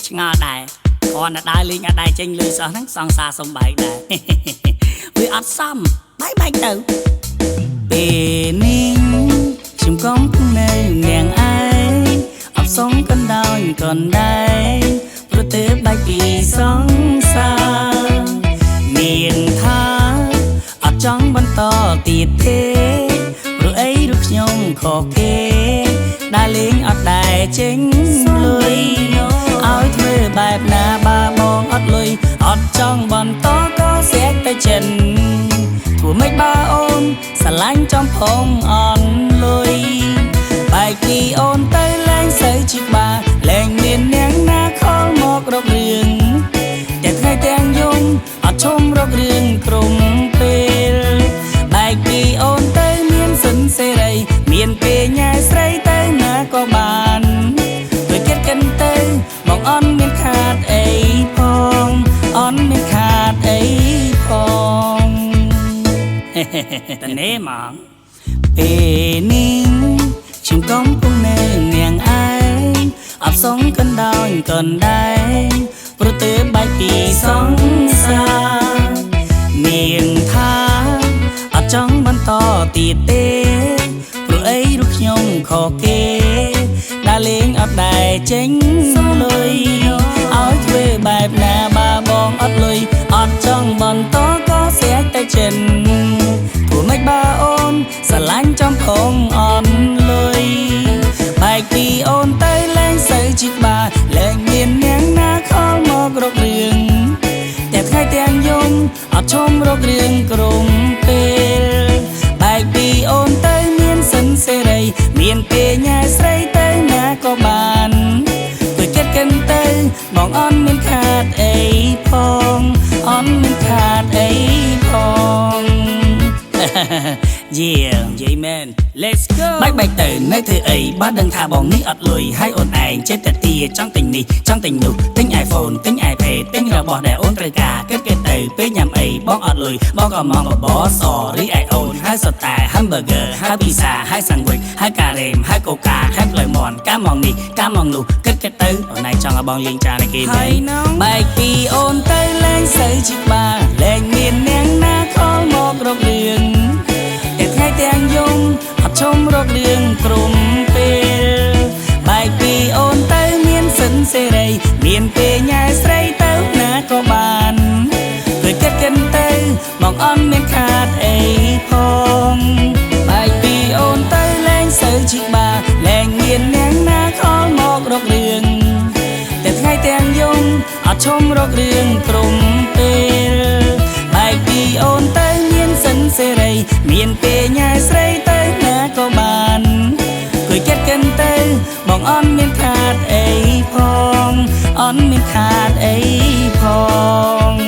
ឆ្ងល់ដែរគាត់ណាដើរលេងអត់ដែរចេញលុយសោះហ្នឹងសង្សារសំបែកដែរវាអត់សមបែកទៅពេលនេះខ្ញុំកំពុងនៅនាងឯងអបសងកណ្ដោយកណ្ដែងប្រទេបែកពីសង្សារនាងថាអត់ចង់បន្តទៀតទេព្រោះអីរូបខ្ញុំខុសគេដើរលេងអត់ដែរចេញលុយឲ្យធ្វើបែបណាបាបងអត់លុយអត់ចង់បន្តក៏ស្រែកទៅចិនធ្វើម៉េចបើអូនស្រឡាញ់ចំផងអន់លុយបែកពីអូនទៅលែងសូវជាបាលែងមាននាងណាខលមករករឿងតែថ្ងៃទាំងយំអត់ឈុំរករឿងក្រុមពេលបែកពីអូនទៅមានសិនសេរីមានពេលញ៉ែស្រីទៅណាក៏បានដូចគិតកិនទៅបងអន់មានខាតអីផងអន់មានខាតអីផងតនេមកពេលនេះខ្ញុំកំពុងនៅនាងឯងអបសងកណ្ដោយកណ្ដែងប្រទេបែកពីសង្សារនាងថាអត់ចង់បន្តទៀតទេព្រោះអីរូបខ្ញុំខុសគេដើរលេងអត់ដែរចេញលុយឲ្យធ្វើបែបណាបាបងអត់លុយអត់ចង់បន្តក៏ស្រែកទៅចិនព្រោះមិនបើអូនស្រឡាញ់ចំផងអន់លុយបែកពីអូនទៅលែងសូវជាបាលែងមាននាងណាខលមករករឿងតែថ្ងៃទាំងយំអត់ឈុំរករឿងក្រុមពេលបែកពីអូនទៅមានសិនសេរីមានពេលញ៉ែស្រីទៅណាក៏បានដូចចិត្តកិនទៅបងអន់មានខាតអីផងអន់មានខាតអីផង Yeah និយាយមែន Let's go បែកទៅនៅធ្វើអីបើដឹងថាបងនេះអត់លុយហើយអូនឯងចិត្តតែទាចង់ទិញនេះចង់ទិញនោះទិញ iPhone ទិញ iPad ទិញរបស់ដែលអូនត្រូវការគិតទៅពេលញ៉ាំអីបងអត់លុយបងក៏មកបបសរីឯអូនហើយសតែ hamburger ហើយពីសាហើយ sandwich ហើយការ៉េមហើយកូកាហើយផ្លូវមន់កាម៉ងនេះកាម៉ងនោះគិតទៅអូនឯងចង់ឲ្យបងលេងចានឲ្យគេហើយបែកពីអូនទៅលែងសូវជាបាលែងមាននាងណាខលមករករឿងតែថ្ងៃទាំងយំអត់ឈុំរករឿងក្រុមពេលបែកពីអូនទៅមានសិនសេរីមានពេលញ៉ែស្រីទៅណាក៏បានដូចគិតកិនទៅបងអន់មានខាតអីផងបែកពីអូនទៅលែងសូវជាបាលែងមាននាងណាខលមករករឿងតែថ្ងៃទាំងយំអត់ឈុំរករឿងក្រុមពេលបែកពីអូនទៅមានសិនសេរីមានពេលញ៉ែស្រីទៅណាក៏បានដូចគិតកិនទៅបងអន់មានខាតអីផងអន់មានខាតអីផង